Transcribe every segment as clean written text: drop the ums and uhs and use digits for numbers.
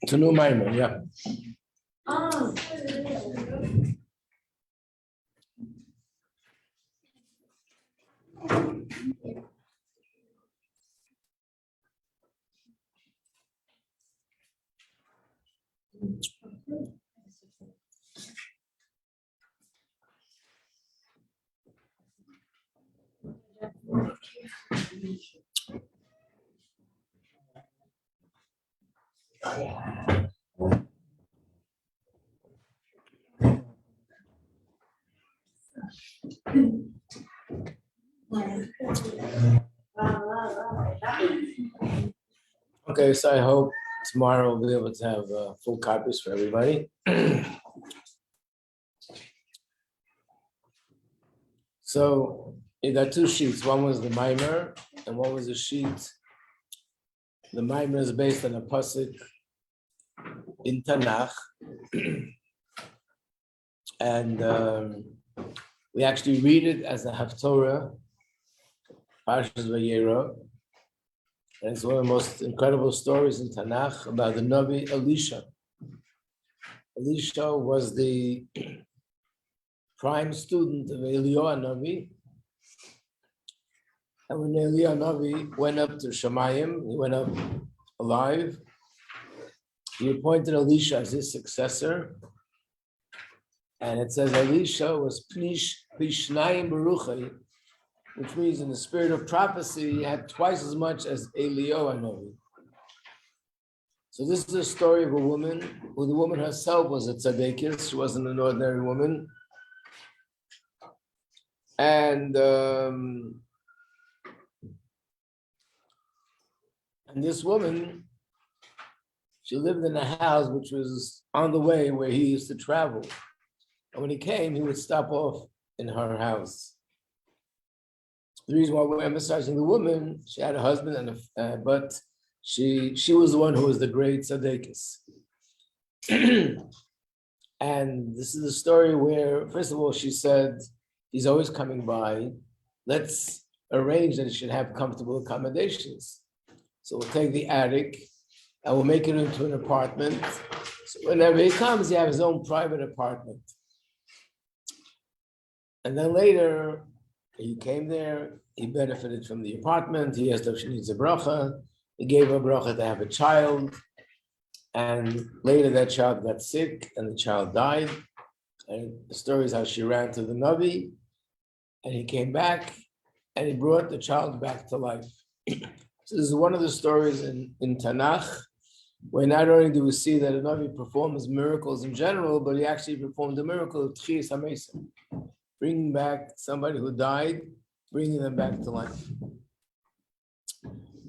It's a new mimer, yeah. Okay, so I hope tomorrow we'll be able to have full copies for everybody. So you got two sheets. One was the mimer, and one was a sheet. The mimer is based on a pasuk in Tanakh, and we actually read it as a haftorah, Parshas Vayera. And it's one of the most incredible stories in Tanakh about the Navi Elisha. Elisha was the prime student of Eliyahu Navi. And when Eliyahu Navi went up to Shemayim, he went up alive. He appointed Elisha as his successor. And it says Elisha was Pishnayim Baruchai, which means in the spirit of prophecy, he had twice as much as Eliyahu Navi. So this is a story of a woman, who the woman herself was a tzaddikus. She wasn't an ordinary woman. And this woman, she lived in a house which was on the way where he used to travel. And when he came, he would stop off in her house. The reason why we're emphasizing the woman, she had a husband, but she was the one who was the great tzaddikus. And this is the story where, first of all, she said, he's always coming by. Let's arrange that he should have comfortable accommodations. So we'll take the attic and we'll make it into an apartment. So whenever he comes, he has his own private apartment. And then later, he came there, he benefited from the apartment, he asked if she needs a bracha, he gave her a bracha to have a child, and later that child got sick and the child died. And the story is how she ran to the Navi, and he came back, and he brought the child back to life. So this is one of the stories in Tanakh, where not only do we see that a Navi performs miracles in general, but he actually performed a miracle of Tchias HaMesim, bringing back somebody who died, bringing them back to life.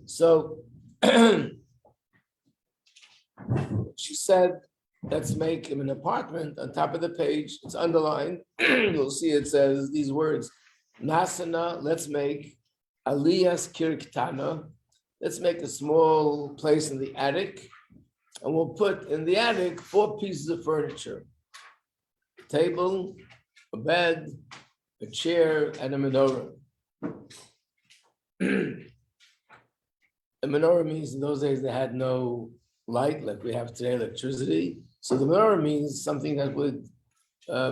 So she said, let's make him an apartment. On top of the page, it's underlined. You'll see it says these words, Nasana, let's make Aliyas Kirktana. Let's make a small place in the attic, and we'll put in the attic 4 pieces of furniture: a table, a bed, a chair, and a menorah. A menorah means in those days they had no light like we have today, electricity. So the menorah means something that would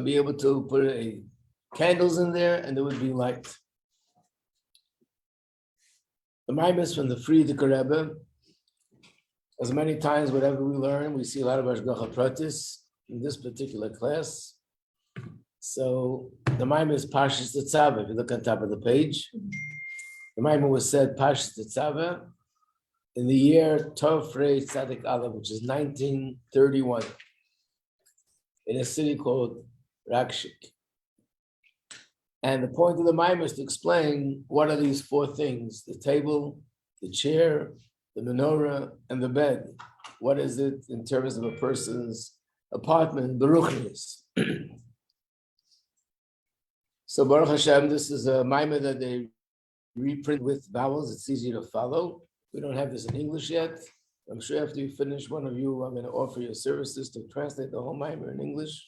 be able to put candles in there and there would be light. The Maimis from the Frierdiker Rebbe. As many times, whatever we learn, we see a lot of Ashgacha Pratis in this particular class. So the Maimon is Parshas Tetzaveh. If you look on top of the page, the Maimon was said Parshas Tetzaveh in the year Tofrei Tzadik Aleph, which is 1931, in a city called Rakshik. And the point of the Maimon is to explain what are these four things: the table, the chair, the menorah, and the bed. What is it in terms of a person's apartment, the ruchnis? So Baruch Hashem, this is a Maimon that they reprint with vowels. It's easy to follow. We don't have this in English yet. I'm sure after you finish, one of you, I'm going to offer your services to translate the whole Maimon in English.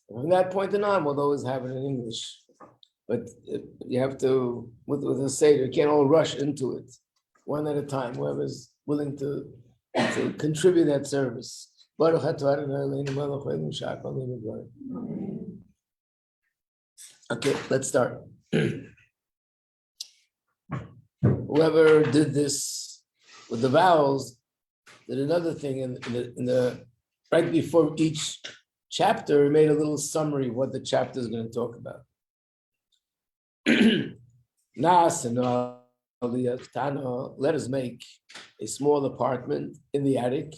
And from that point on, we'll always have it in English. But you have to, with a Seder, you can't all rush into it, one at a time, whoever's willing to contribute that service. Baruch atah Adonai Eloheinu melech haolam v'sha'akol nivra. Okay, let's start. Whoever did this with the vowels did another thing in the right before each chapter. He made a little summary of what the chapter is going to talk about. Let us make a small apartment in the attic.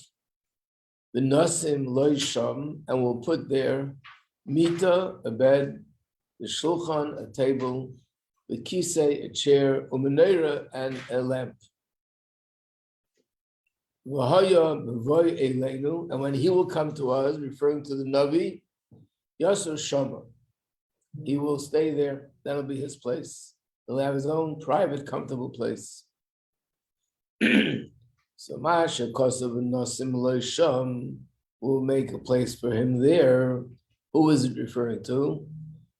The nasim loisham, and we'll put there mita, a bed, the shulchan, a table, the kisei, a chair, umeneira, and a lamp. And when he will come to us, referring to the Navi, Yasur Shama, he will stay there. That'll be his place. He'll have his own private, comfortable place. So Masha Kosav Nasim Loisham will make a place for him there. Who is it referring to?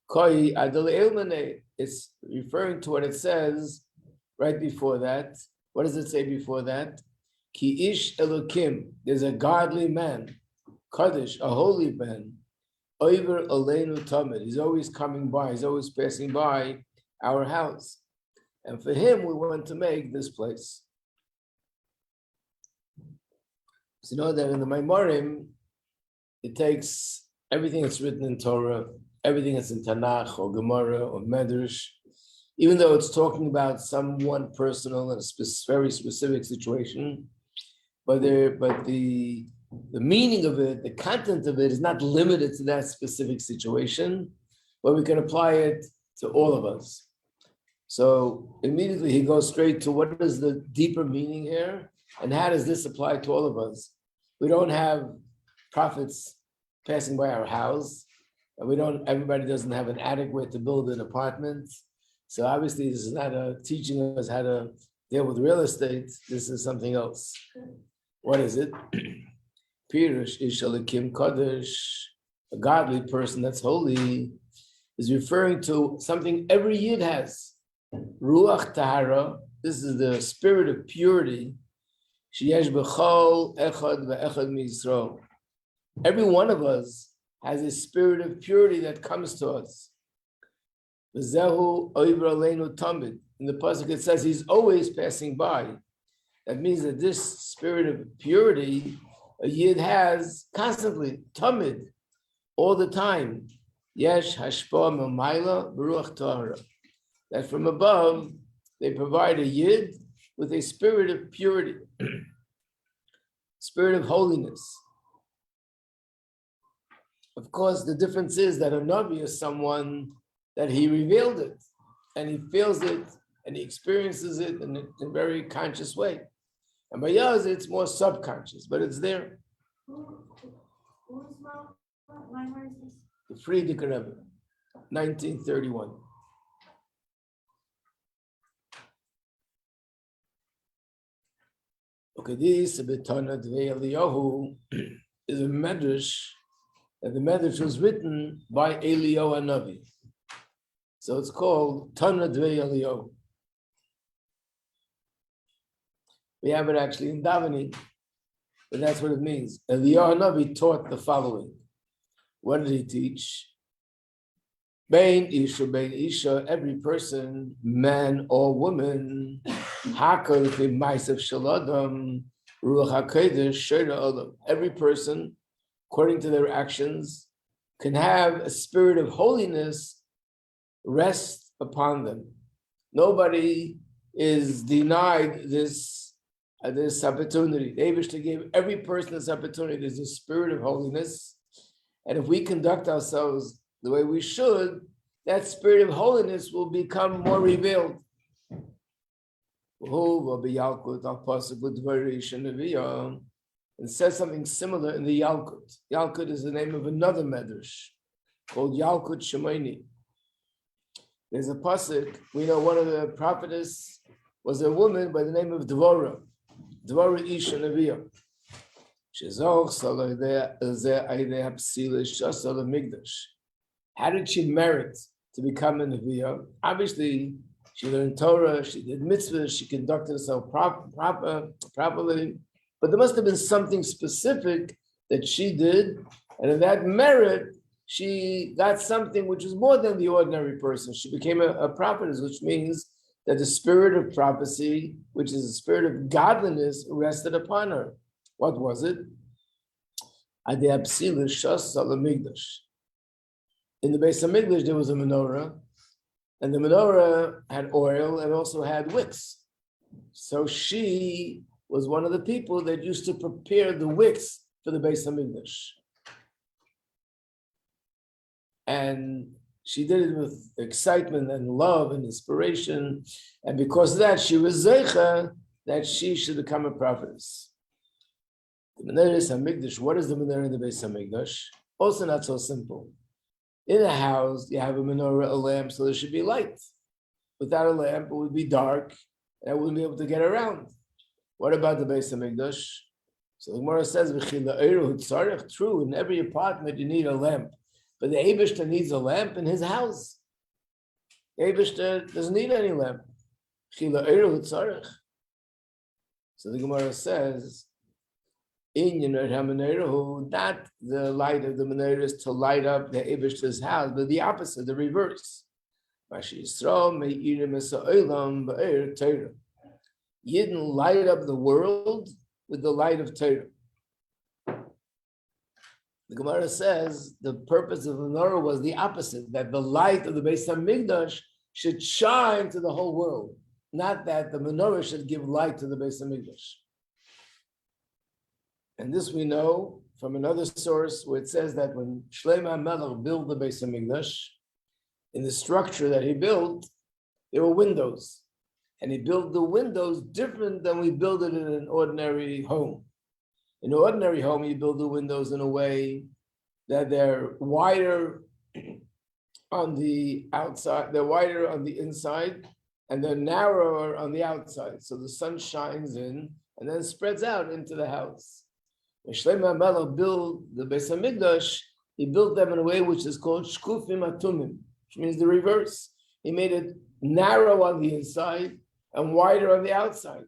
Koi Adal Elmane. It's referring to what it says right before that. What does it say before that? Ki ish Elokim. There's a godly man, Kaddish, a holy man. Oiver Aleinu Tamid. He's always coming by. He's always passing by our house, and for him we want to make this place. So you know that in the Maimorim, it takes everything that's written in Torah, everything that's in Tanakh or Gemara or Medrash, even though it's talking about someone personal and a very specific situation, but the meaning of it, the content of it is not limited to that specific situation, but we can apply it to all of us. So immediately he goes straight to what is the deeper meaning here, and how does this apply to all of us? We don't have prophets passing by our house, and everybody doesn't have an attic where to build an apartment. So obviously this is not teaching us how to deal with real estate. This is something else. What is it? Pirush Ishalikim Kaddish, a godly person that's holy, is referring to something every Yid has. Ruach Tahara, this is the spirit of purity. Sheyesh b'chol echad ve'echad miYisrael. Every one of us has a spirit of purity that comes to us. V'zehu oiver aleinu tamid. In the pasuk it says he's always passing by. That means that this spirit of purity a Yid has constantly, tamid, all the time. Yesh hashpa mamayla b'ruach tahara. That from above, they provide a Yid with a spirit of purity, spirit of holiness. Of course, the difference is that a Navi is someone that he revealed it, and he feels it, and he experiences it in a very conscious way. And by Yaz, it's more subconscious, but it's there. The Frierdiker Rebbe, 1931. Okay, this Betana Dvei Eliyahu is a medrash, and the medrash was written by Eliyahu Hanavi. So it's called Tana Dvei Eliyahu. We have it actually in davening, but that's what it means. Eliyahu Hanavi taught the following. What did he teach? Bein Isha, every person, man or woman, Every person, according to their actions, can have a spirit of holiness rest upon them. Nobody is denied this opportunity. The Eibishter gave every person this opportunity. There's a spirit of holiness. And if we conduct ourselves the way we should, that spirit of holiness will become more revealed. And says something similar in the Yalkut. Yalkut is the name of another medrash called Yalkut Shemaini. There's a pasuk. We know one of the prophetess was a woman by the name of Dvorah Isha Neviah. How did she merit to become a Neviah? Obviously, she learned Torah, she did mitzvahs, she conducted herself properly. But there must have been something specific that she did, and in that merit, she got something which is more than the ordinary person. She became a prophetess, which means that the spirit of prophecy, which is the spirit of godliness, rested upon her. What was it? In the Beis Hamikdash, there was a menorah, and the menorah had oil and also had wicks. So she was one of the people that used to prepare the wicks for the Beis Hamikdash. And she did it with excitement and love and inspiration. And because of that, she was zeicha that she should become a prophetess. The menorah Hamikdash, what is the menorah in the Beis Hamikdash? Also not so simple. In a house, you have a menorah, a lamp, so there should be light. Without a lamp, it would be dark, and I wouldn't be able to get around. What about the Beis Hamikdash? So the Gemara says, true, in every apartment you need a lamp. But the Eibishter needs a lamp in his house. The Eibishter doesn't need any lamp. So the Gemara says, not the light of the menorah is to light up the Eibishter's house, but the opposite, the reverse. Yidden light up the world with the light of Torah. The Gemara says the purpose of the menorah was the opposite, that the light of the Beis Hamikdash should shine to the whole world, not that the menorah should give light to the Beis Hamikdash. And this we know from another source where it says that when Shlomo HaMelech built the Beis Hamikdash, in the structure that he built, there were windows. And he built the windows different than we build it in an ordinary home. In an ordinary home, you build the windows in a way that they're wider on the outside, they're wider on the inside, and they're narrower on the outside. So the sun shines in and then spreads out into the house. When Shlomo HaMelech built the Beis Hamikdash, he built them in a way which is called shkufim atumim, which means the reverse. He made it narrow on the inside and wider on the outside.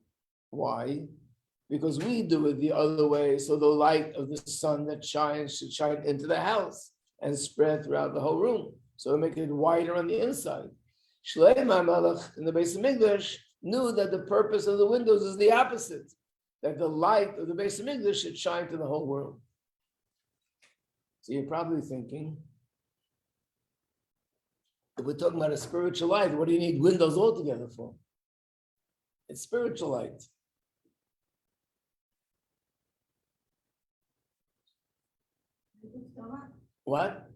Why? Because we do it the other way, so the light of the sun that shines should shine into the house and spread throughout the whole room. So we make it wider on the inside. Shlomo HaMelech in the Beis Hamikdash knew that the purpose of the windows is the opposite, that the light of the Beis Hamikdash should shine to the whole world. So you're probably thinking, if we're talking about a spiritual light, what do you need windows altogether for? It's spiritual light. What?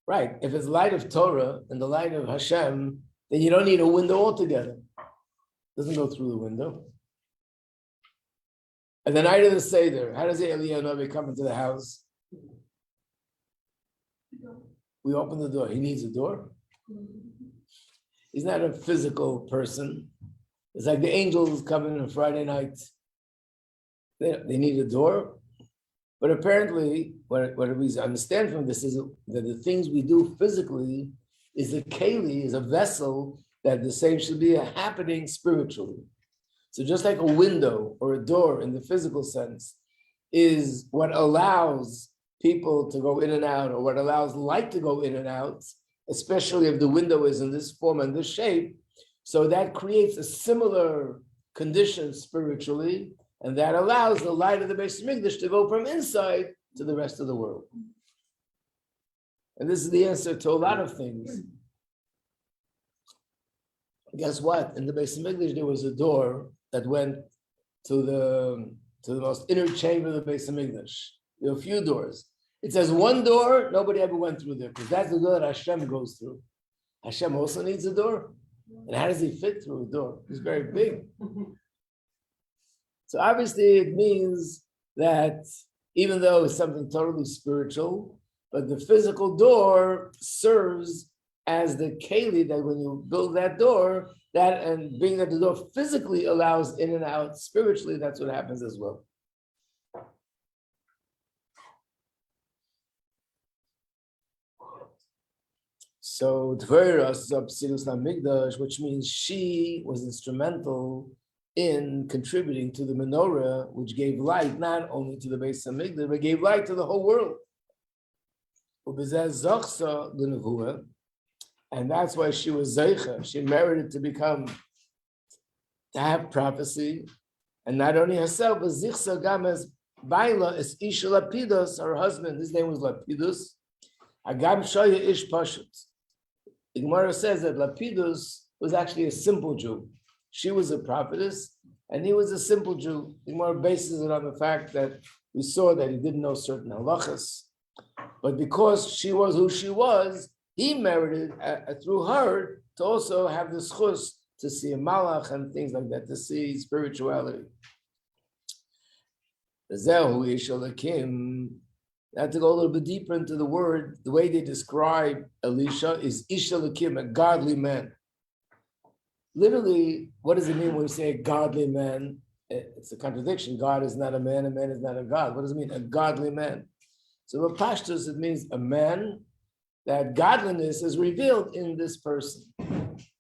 Right. If it's light of Torah and the light of Hashem, then you don't need a window altogether. It doesn't go through the window. And the night of the Seder, how does the Eliyahu Navi come into the house? We open the door. He needs a door. He's not a physical person. It's like the angels come in on Friday night. They need a door. But apparently, what we understand from this is that the things we do physically is a keli, is a vessel, that the same should be happening spiritually. So just like a window or a door in the physical sense is what allows people to go in and out, or what allows light to go in and out, especially if the window is in this form and this shape, So that creates a similar condition spiritually, and that allows the light of the Beis Hamikdash to go from inside to the rest of the world. And this is the answer to a lot of things. Guess what? In the Beis Hamikdash, there was a door that went to the most inner chamber of the Beis Hamikdash. There are a few doors. It says one door, nobody ever went through there, because that's the door that Hashem goes through. Hashem also needs a door. And how does he fit through a door? He's very big. So obviously it means that even though it's something totally spiritual, but the physical door serves as the keli that when you build that door, that and being that the door physically allows in and out spiritually, that's what happens as well. So Tveras of Chassidus Rabbi Majeski, which means she was instrumental in contributing to the menorah, which gave light not only to the Beis Hamikdash, but gave light to the whole world. And that's why she was Zeicha. She merited to have prophecy. And not only herself, but Zichsa Games Baila is Isha Lapidus, her husband, his name was Lapidus. Agam Shoya Ish Pashut. The Gemara says that Lapidus was actually a simple Jew. She was a prophetess, and he was a simple Jew. The Gemara bases it on the fact that we saw that he didn't know certain halachas. But because she was who she was, he merited through her to also have the schus to see a malach and things like that, to see spirituality. Zehu Ish Elokim. Now to go a little bit deeper into the word, the way they describe Elisha is Ish Elokim, a godly man. Literally, what does it mean when we say a godly man? It's a contradiction. God is not a man is not a God. What does it mean? A godly man. So with Pashtus, it means a man that godliness is revealed in this person.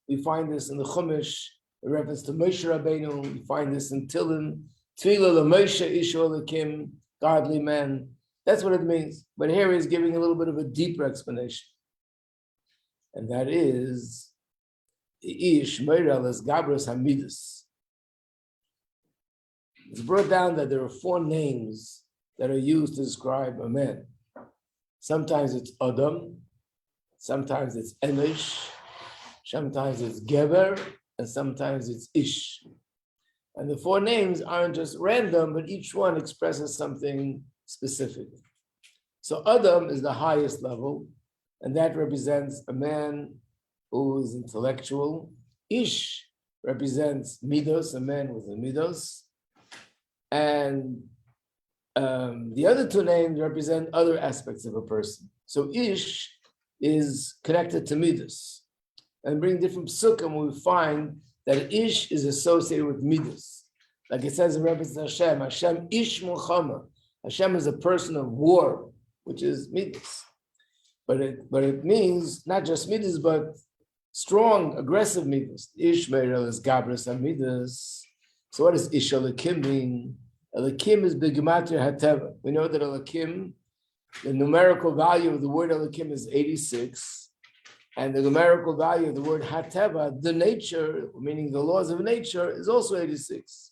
We find this in the Chumash, in reference to Moshe Rabbeinu. We find this in Tillim, Tfilah LaMoshe Ish Elokim, godly man. That's what it means. But here he's giving a little bit of a deeper explanation. And that is, Ish Meirel is Gabras Hamidus. It's brought down that there are 4 names that are used to describe a man. Sometimes it's Adam, sometimes it's Enish, sometimes it's Geber, and sometimes it's Ish. And the 4 names aren't just random, but each one expresses something specific. So Adam is the highest level, and that represents a man who is intellectual. Ish represents Midos, a man with a Midos. And the other 2 names represent other aspects of a person. So Ish is connected to Midos. And bring different psukim, we find that Ish is associated with Midos. Like it says in reference to Hashem, Hashem Ish Mulchama. Hashem is a person of war, which is Midas. But it means not just Midas, but strong, aggressive Midas. Ish Meirel is Gabras HaMidas. So what does Ish Elokim mean? Elokim is B'gematria Hateva. We know that Elokim, the numerical value of the word Elokim is 86. And the numerical value of the word Hateva, the nature, meaning the laws of nature, is also 86.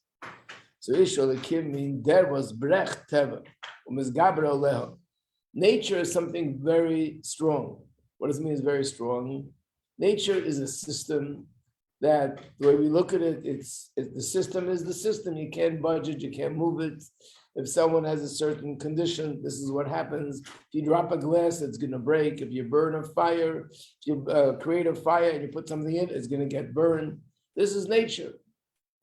So Ish Elokim means there was Brech Teva. Nature is something very strong. What does it mean is very strong? Nature is a system that the way we look at it, the system is the system. You can't budge it, you can't move it. If someone has a certain condition, this is what happens. If you drop a glass, it's going to break. If you burn a fire, if you create a fire and you put something in, it's going to get burned. This is nature.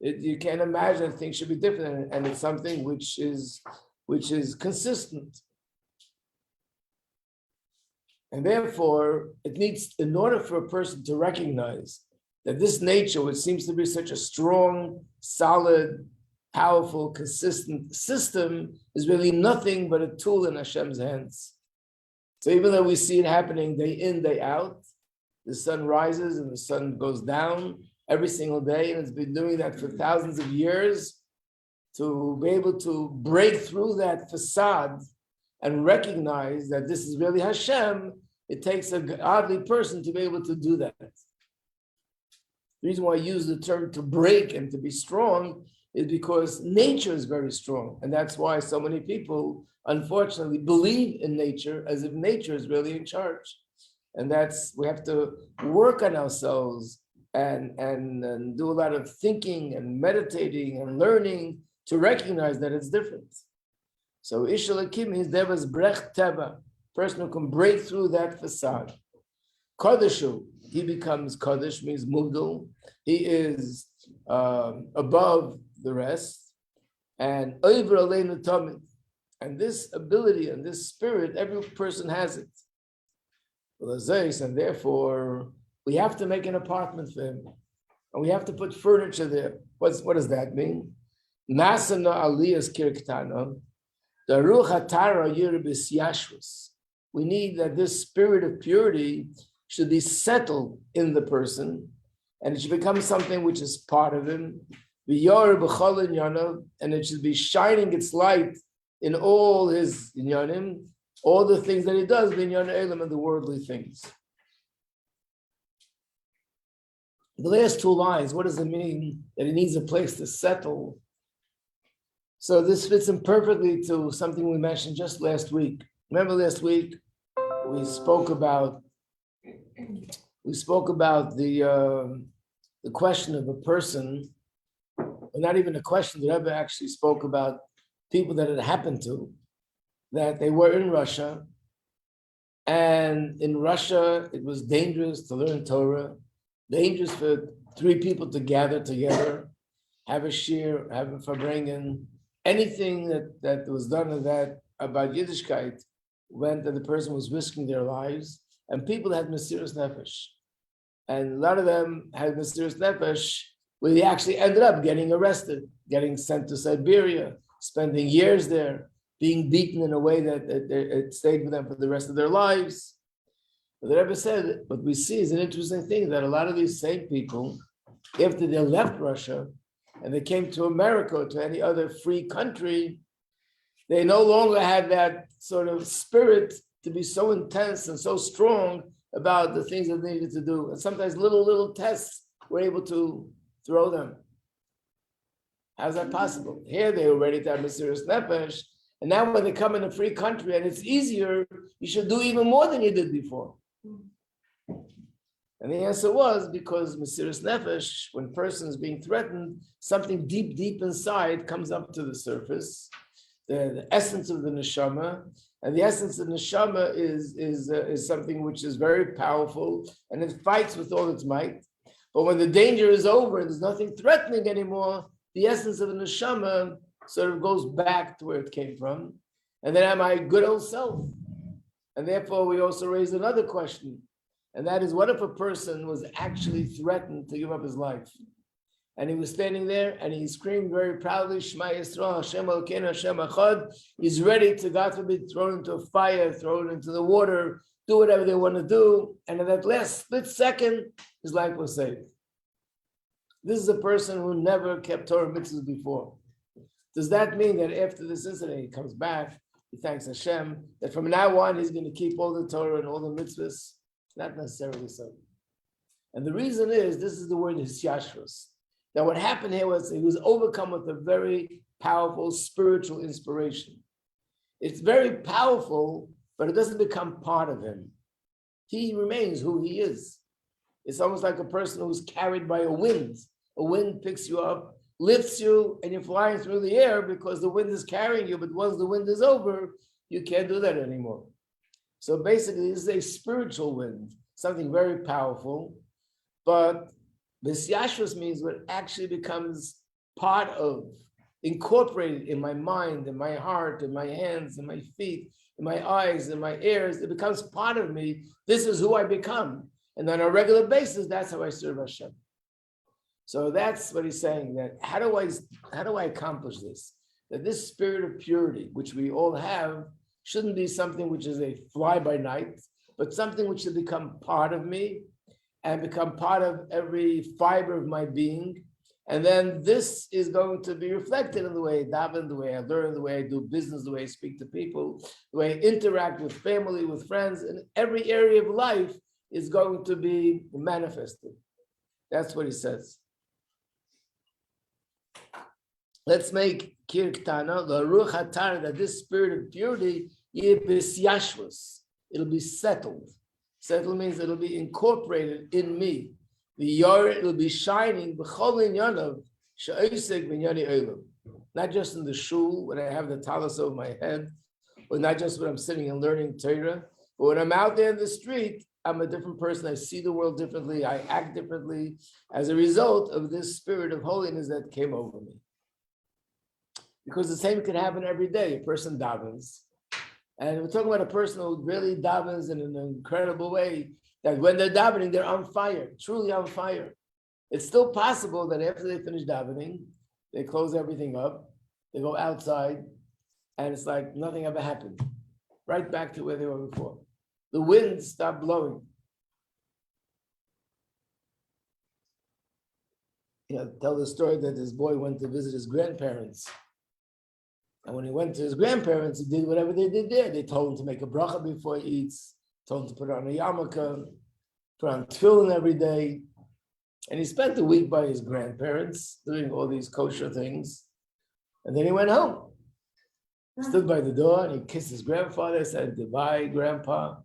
You can't imagine that things should be different, and it's something which is consistent. And therefore, it needs, in order for a person to recognize that this nature, which seems to be such a strong, solid, powerful, consistent system, is really nothing but a tool in Hashem's hands. So even though we see it happening day in, day out, the sun rises and the sun goes down every single day, and it's been doing that for thousands of years, to be able to break through that facade and recognize that this is really Hashem, it takes a godly person to be able to do that. The reason why I use the term to break and to be strong is because nature is very strong. And that's why so many people, unfortunately, believe in nature as if nature is really in charge. And we have to work on ourselves and do a lot of thinking and meditating and learning to recognize that it's different. So Ishalakim means there was brech teva, person who can break through that facade. Kodeshu, he becomes Kodesh, means Mugdal. He is above the rest. And Oiver Aleinu Tomid. And this ability and this spirit, every person has it. And therefore, we have to make an apartment for him. And we have to put furniture there. What does that mean? Nasana aliyas kirktana. The ruach hatara yiribis yashvus. We need that this spirit of purity should be settled in the person, and it should become something which is part of him. And it should be shining its light in all his inyanim, all the things that he does, binyan elam, and the worldly things. The last two lines, what does it mean that he needs a place to settle? So this fits in perfectly to something we mentioned just last week. Remember last week we spoke about the question of a person, or not even a question. The Rebbe actually spoke about people that it happened to, that they were in Russia, and in Russia it was dangerous to learn Torah, dangerous for three people to gather together, have a shir, have a farbrengen, anything that was done of that about Yiddishkeit went that the person was risking their lives, and people had Mesiras Nefesh. And a lot of them had Mesiras Nefesh where they actually ended up getting arrested, getting sent to Siberia, spending years there, being beaten in a way that it stayed with them for the rest of their lives. But the Rebbe said, what we see is an interesting thing, that a lot of these same people, after they left Russia and they came to America or to any other free country, they no longer had that sort of spirit to be so intense and so strong about the things that they needed to do. And sometimes little tests were able to throw them. How's that possible? Here they were ready to have Mesiras Nefesh, and now when they come in a free country and it's easier, you should do even more than you did before. And the answer was because Mesiras Nefesh, when a person is being threatened, something deep inside comes up to the surface, the essence of the neshama, and the essence of the neshama is something which is very powerful, and it fights with all its might. But when the danger is over and there's nothing threatening anymore, the essence of the neshama sort of goes back to where it came from, and then am I good old self? And therefore, we also raise another question, and that is, what if a person was actually threatened to give up his life? And he was standing there and he screamed very proudly, Shema Yisrael, Hashem Elokeinu, Hashem Echad. He's ready to, God forbid, thrown into a fire, thrown into the water, do whatever they want to do. And in that last split second, his life was saved. This is a person who never kept Torah mitzvahs before. Does that mean that after this incident, he comes back, he thanks Hashem, that from now on, he's going to keep all the Torah and all the mitzvahs? Not necessarily so. And the reason is, this is the word hisyashvus. Now, what happened here was he was overcome with a very powerful spiritual inspiration. It's very powerful, but it doesn't become part of him. He remains who he is. It's almost like a person who's carried by a wind. A wind picks you up, lifts you, and you're flying through the air because the wind is carrying you, but once the wind is over, you can't do that anymore. So basically, this is a spiritual wind, something very powerful, but Visyashvus means what actually becomes part of, incorporated in my mind, in my heart, in my hands, in my feet, in my eyes, in my ears. It becomes part of me. This is who I become. And on a regular basis, that's how I serve Hashem. So that's what he's saying, that how do I accomplish this? That this spirit of purity, which we all have, shouldn't be something which is a fly-by-night, but something which should become part of me and become part of every fiber of my being. And then this is going to be reflected in the way I daven, the way I learn, the way I do business, the way I speak to people, the way I interact with family, with friends, and every area of life is going to be manifested. That's what he says. Let's make kirktana the ruach hatar, that this spirit of purity it'll be settled. Settled means it'll be incorporated in me. The yor, it'll be shining not just in the shul when I have the talis over my head, or not just when I'm sitting and learning Torah, but when I'm out there in the street, I'm a different person. I see the world differently. I act differently as a result of this spirit of holiness that came over me. Because the same can happen every day. A person davens. And we're talking about a person who really davens in an incredible way, that when they're davening, they're on fire, truly on fire. It's still possible that after they finish davening, they close everything up, they go outside, and it's like nothing ever happened. Right back to where they were before. The wind stopped blowing. Tell the story that this boy went to visit his grandparents. And when he went to his grandparents, he did whatever they did there. They told him to make a bracha before he eats, told him to put on a yarmulke, put on tefillin every day. And he spent a week by his grandparents doing all these kosher things. And then he went home. He stood by the door and he kissed his grandfather, said, "Goodbye, Grandpa."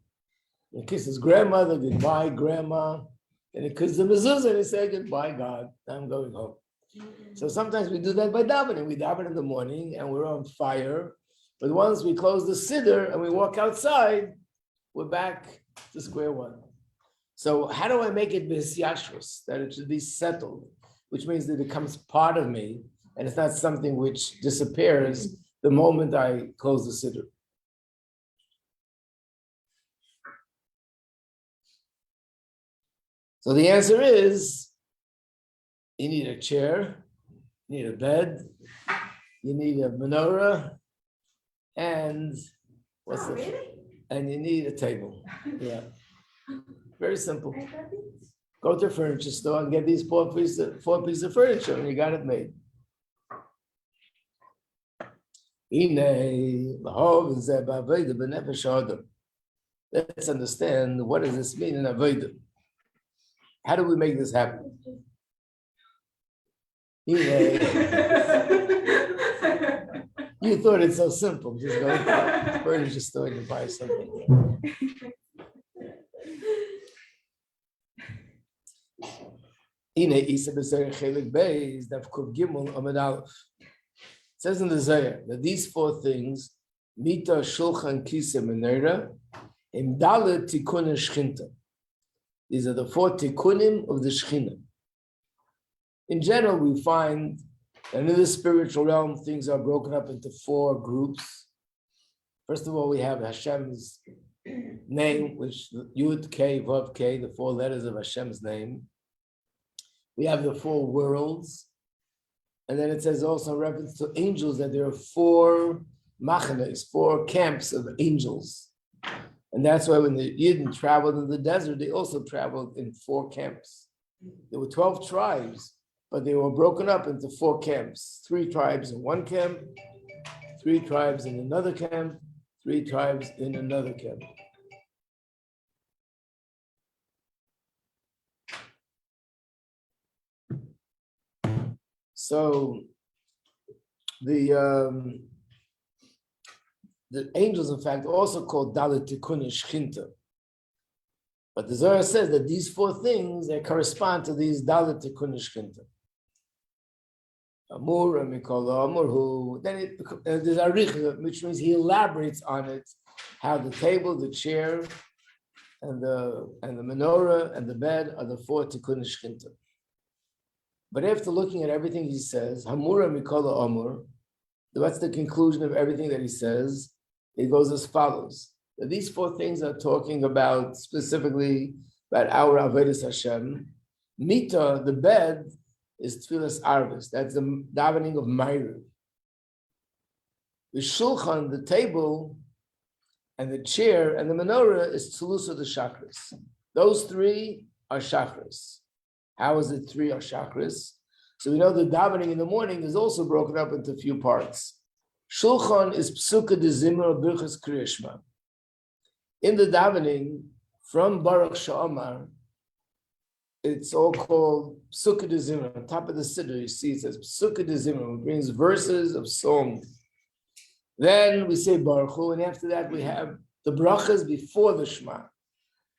He kissed his grandmother, "Goodbye, Grandma." And he kissed the mezuzah and he said, "Goodbye, God, I'm going home." So sometimes we do that by davening. We daven in the morning and we're on fire. But once we close the siddur and we walk outside, we're back to square one. So how do I make it b'hisyashrus, that it should be settled, which means that it becomes part of me and it's not something which disappears the moment I close the siddur? So the answer is, you need a chair, you need a bed, you need a menorah, and and you need a table. Yeah. Very simple. Go to a furniture store and get these four pieces of furniture, and you got it made. Let's understand, what does this mean in Avodah? How do we make this happen? You thought it's so simple. Just go to the furniture store and buy something. It says in the Zohar that these four things, Mita, Shulchan, Kisa, Menorah, Imdala, Tikkun, and Shchinta. These are the four tikkunim of the Shekhinah. In general, we find that in the spiritual realm, things are broken up into four groups. First of all, we have Hashem's name, which Yud, K, Vav, K, the four letters of Hashem's name. We have the four worlds. And then it says also in reference to angels that there are four machanes, four camps of angels. And that's why when the Yidden traveled in the desert, they also traveled in four camps. There were 12 tribes, but they were broken up into four camps. 3 tribes in one camp, 3 tribes in another camp, 3 tribes in another camp. So the angels, in fact, also called Dalet Tikkun Shchinta. But the Zohar says that these four things, they correspond to these Dalet Tikkun Shchinta. Amur, Mikol, Amur, who, then there's Arich, which means he elaborates on it, how the table, the chair, and the menorah, and the bed are the four Tikkun Shchinta. But after looking at everything he says, Hamura Mikol Amur, what's the conclusion of everything that he says? It goes as follows. That these four things are talking about specifically about our Avodas Hashem. Mita, the bed, is Tfilas Arvis. That's the davening of Ma'ariv. The Shulchan, the table, and the chair, and the menorah is Tzulusah the Chakras. Those 3 are Chakras. How is it 3 are Chakras? So we know the davening in the morning is also broken up into a few parts. Shulchan is Psuka de Zimra Birchas Kriyashma. In the davening, from Baruch Sha'amar, it's all called Sukkah de Zimra. On top of the Siddur, you see it says Sukkah de Zimra, which means verses of song. Then we say Baruch Hu, and after that we have the brachas before the Shema.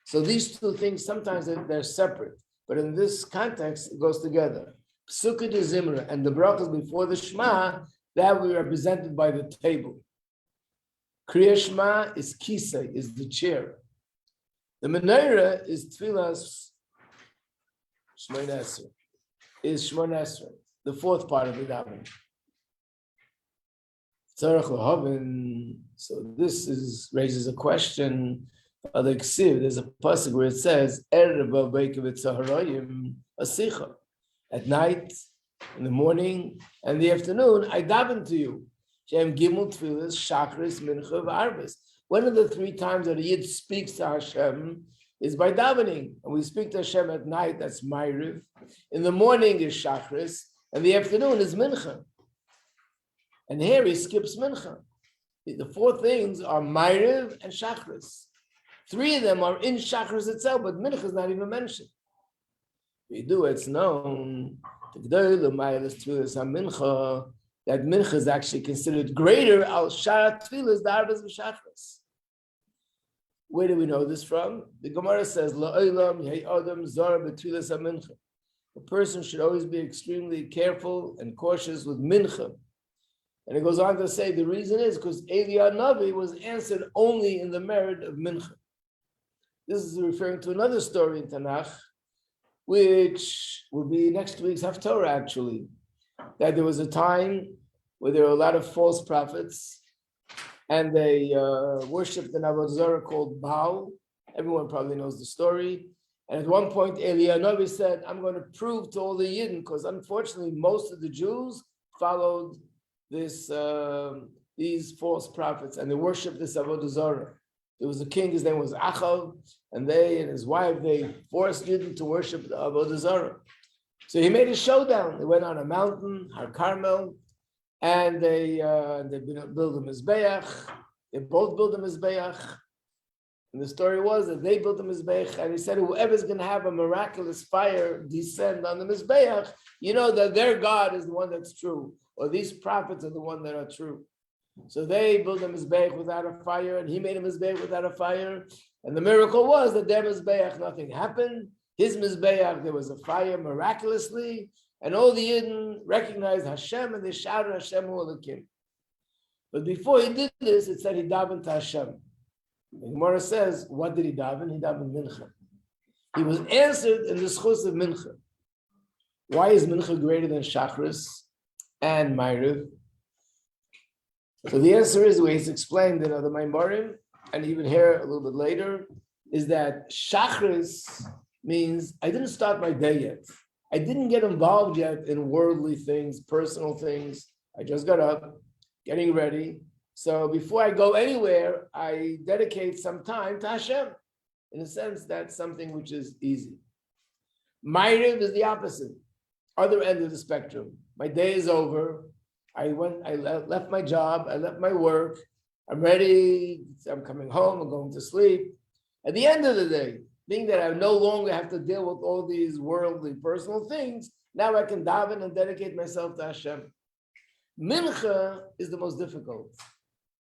So these two things, sometimes they're separate, but in this context, it goes together. Sukkah de Zimra and the brachas before the Shema, that we are represented by the table. Kriya Shema is kisei, is the chair. The menorah is tefillas Shmoneh Esrei, is Shmoneh Esrei, the fourth part of the davening. So this raises a question. There's a pasuk where it says, at night, in the morning, and the afternoon, I daven to you. One of the three times that a Yid speaks to Hashem is by davening. And we speak to Hashem at night, that's Ma'ariv. In the morning is Shachris, and the afternoon is Mincha. And here he skips Mincha. The four things are Ma'ariv and Shachris. Three of them are in Shachris itself, but Mincha is not even mentioned. It's known that Mincha is actually considered greater al Shara Tfilas Darbas v'Shachris. Where do we know this from? The Gemara says, La'olam yehei adam zar b'tfilas ha-mincha. A person should always be extremely careful and cautious with Mincha. And it goes on to say the reason is because Eliyahu Navi was answered only in the merit of Mincha. This is referring to another story in Tanakh, which will be next week's Haftorah actually, that there was a time where there were a lot of false prophets and they worshipped an avodah zarah called Baal. Everyone probably knows the story. And at one point, Eliyahu Navi said, I'm going to prove to all the Yidden, because unfortunately, most of the Jews followed these false prophets and they worshipped this avodah zarah. There was a king, his name was Achav, and they and his wife, they forced Yidden to worship the avodah zarah. So he made a showdown. They went on a mountain, Har Carmel, and they built a Mizbeach. They both built a Mizbeach. And the story was that they built a Mizbeach, and he said, whoever's going to have a miraculous fire descend on the Mizbeach, you know that their God is the one that's true, or these prophets are the one that are true. So they built a Mizbeach without a fire, and he made a Mizbeach without a fire. And the miracle was that their Mizbeach, nothing happened. His Mizbeach, there was a fire miraculously, and all the Yidden recognized Hashem, and they shouted Hashem Hu Elokim. But before he did this, it said he davened to Hashem. The Gemara says, what did he daven? He davened Mincha. He was answered in the schus of Mincha. Why is Mincha greater than Shachris and Ma'ariv? So the answer is, the way it's explained in other Maimarim, and even here a little bit later, is that Shachris means I didn't start my day yet. I didn't get involved yet in worldly things, personal things. I just got up, getting ready. So before I go anywhere, I dedicate some time to Hashem. In a sense, that's something which is easy. Ma'ariv is the opposite, other end of the spectrum. My day is over. I left my job. I left my work. I'm ready. I'm coming home. I'm going to sleep. At the end of the day, being that I no longer have to deal with all these worldly, personal things, now I can daven and dedicate myself to Hashem. Mincha is the most difficult.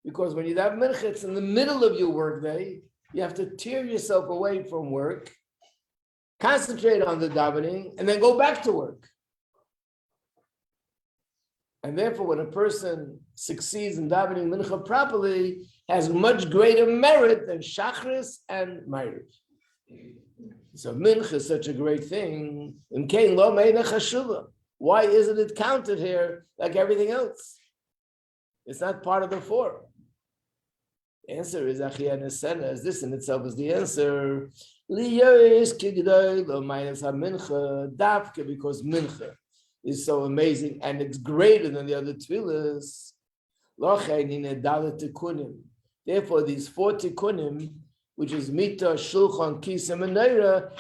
Because when you daven Mincha, it's in the middle of your workday. You have to tear yourself away from work, concentrate on the davening, and then go back to work. And therefore, when a person succeeds in davening Mincha properly, has much greater merit than Shachris and Ma'ariv. So Mincha is such a great thing. Why isn't it counted here like everything else? It's not part of the four. The answer is Achia Nesena, as this in itself is the answer. Because Mincha is so amazing and it's greater than the other tefillas. Therefore, these four tikkunim, which is Mita, Shulchan, Kisem, and Neira,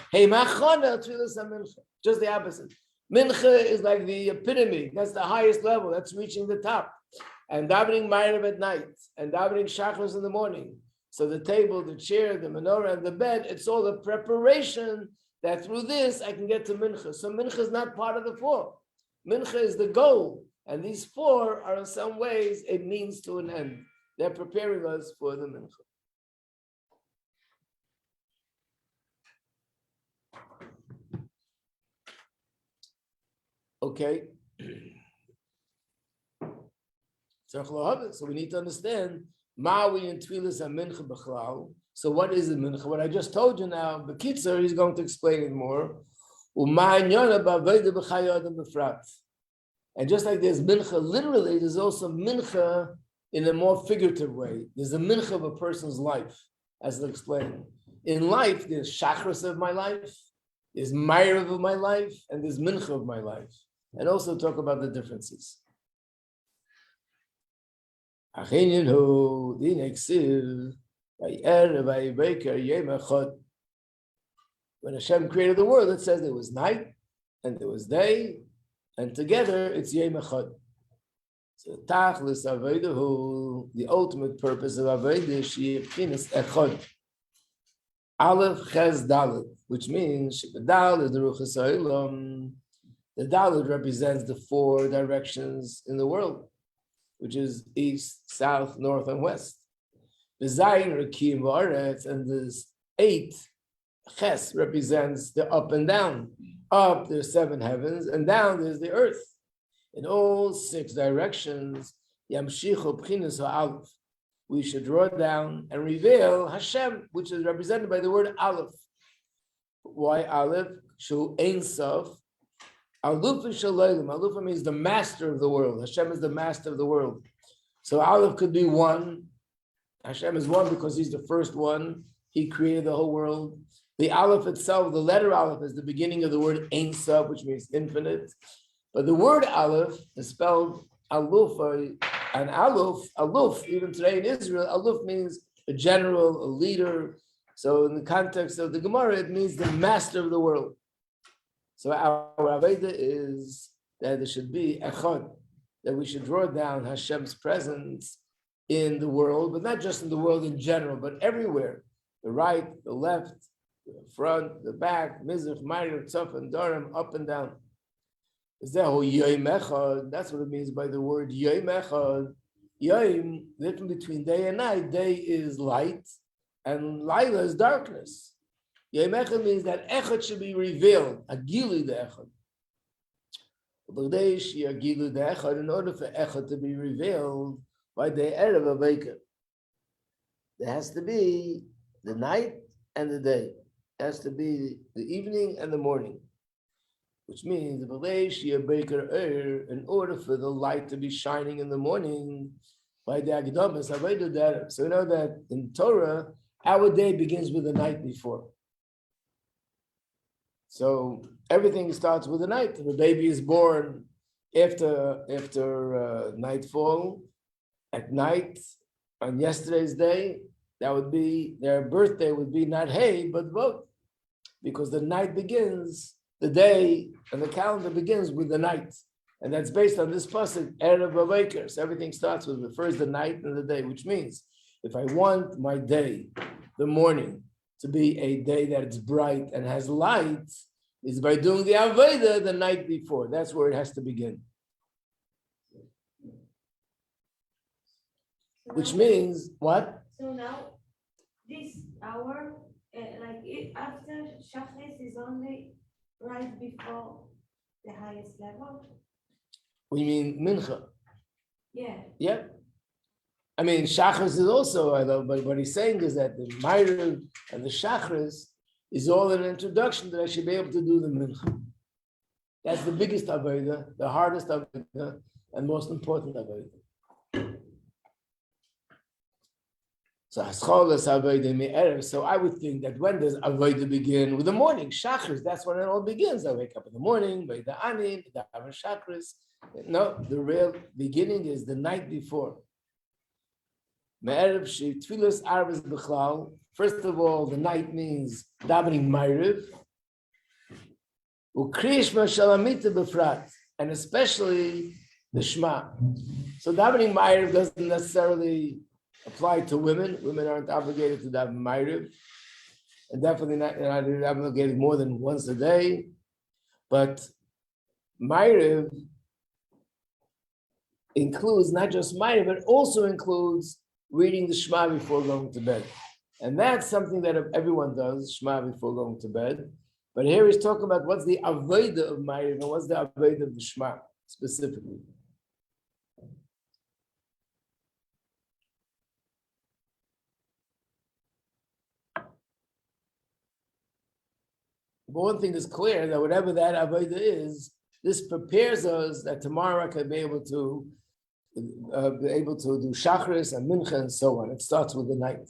just the opposite. Mincha is like the epitome. That's the highest level. That's reaching the top. And davening Ma'ariv at night, and davening Shachris in the morning. So the table, the chair, the menorah, and the bed, it's all a preparation that through this I can get to mincha. So mincha is not part of the four. Mincha is the goal, and these four are in some ways a means to an end. They're preparing us for the mincha. Okay. So we need to understand Maui and Tfilas and Mincha B'chlal. So what is the Mincha? What I just told you now, B'kitzer, he's going to explain it more. And just like there's Mincha literally, there's also Mincha in a more figurative way. There's a Mincha of a person's life, as I'll explain. In life, there's Shachris of my life, there's Ma'ariv of my life, and there's Mincha of my life. And also talk about the differences. When Hashem created the world, it says there was night and there was day, and together it's Yom Echad. So Tachlis Aveidahu, the ultimate purpose of Aveidah, She'ipchinas Echad. Aleph Ches Dalet, which means Shebedal is the Ruchas Ha'olam. The Dalet represents the four directions in the world, which is east, south, north, and west. The Zayin Rakim V'aretz, and this 8 Ches represents the up and down. Up, there's 7 heavens, and down there's the earth. In all 6 directions, Yamshichu B'chinas Ha'aleph. We should draw down and reveal Hashem, which is represented by the word Aleph. Why Aleph? Shu Ein Sof. Alufa Shalayim. Alufa means the master of the world. Hashem is the master of the world. So Aleph could be one. Hashem is one because he's the first one. He created the whole world. The Aleph itself, the letter Aleph, is the beginning of the word Ein Sof, which means infinite. But the word Aleph is spelled Alufa, and Aluf, even today in Israel, Aluf means a general, a leader. So in the context of the Gemara, it means the master of the world. So our Aveda is that there should be echad, that we should draw down Hashem's presence in the world, but not just in the world in general, but everywhere. The right, the left, the front, the back, Mizrach, Ma'ariv, Tzaf, and Darim, up and down. That's what it means by the word Yom Echad. Yom, the difference between day and night. Day is light, and Laila is darkness. Yom Echad means that Echad should be revealed. Agilu de Echad. In order for Echad to be revealed, by the Erev Aveiker, there has to be the night and the day. It has to be the evening and the morning. Which means in order for the light to be shining in the morning, by the Agdamas, so we know that in Torah, our day begins with the night before. So everything starts with the night. The baby is born after nightfall, at night, on yesterday's day. That would be, their birthday would be not Hey, but Vot, because the night begins. The day and the calendar begins with the night. And that's based on this pasuk, Erev Aveiker. So everything starts with the first the night and the day, which means if I want my day, the morning, to be a day that's bright and has light, is by doing the Aveda the night before. That's where it has to begin. Which means, what? So now, this hour, after Shachris is only right before the highest level? We mean Mincha. Yeah. Yeah. I mean, Shachris is also, but what he's saying is that the Ma'ariv and the Shachris is all an introduction that I should be able to do the Mincha. That's the biggest Aveda, the hardest Aveda, and most important Aveda. So I would think that when does Avodah begin? With the morning, Shachris, that's when it all begins. I wake up in the morning, by the Anin, the Shachris. No, the real beginning is the night before. First of all, the night means davening Ma'ariv. And especially the Shema. So davening Ma'ariv doesn't necessarily apply to women. Women aren't obligated to daven Ma'ariv. and definitely not obligated more than once a day. But Ma'ariv includes not just Ma'ariv, but also includes reading the Shema before going to bed. And that's something that everyone does, Shema before going to bed. But here he's talking about what's the Avodah of Ma'ariv and what's the Avodah of the Shema specifically. But one thing is clear, that whatever that Avodah is, this prepares us that tomorrow I can be able to do Shachris and Mincha and so on. It starts with the night.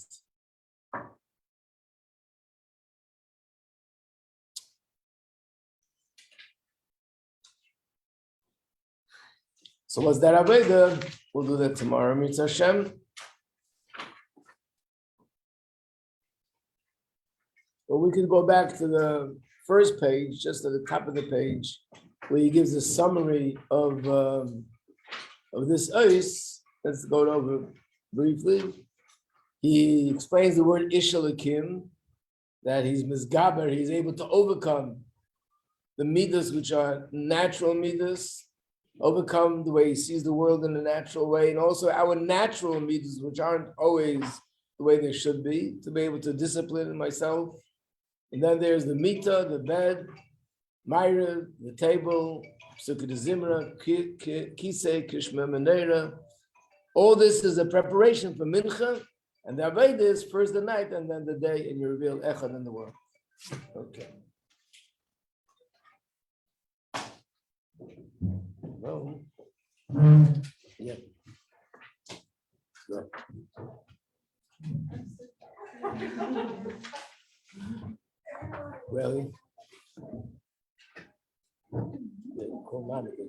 So what's that Avodah? We'll do that tomorrow, Mitzvah Hashem. Well, we can go back to the first page, just at the top of the page, where he gives a summary of this ois. Let's go over briefly. He explains the word Ishalakim, that he's misgaber, he's able to overcome the midas, which are natural midas, overcome the way he sees the world in a natural way, and also our natural midas, which aren't always the way they should be, to be able to discipline myself. And then there's the mita, the bed, Ma'ariv, the table, Sukkot Zimra, Kisei, Kishma Meneira. All this is a preparation for Mincha, and the Avodah is first the night and then the day, and you reveal Echad in the world. Okay. No. Yeah. Good. Really? Yeah, call Monica.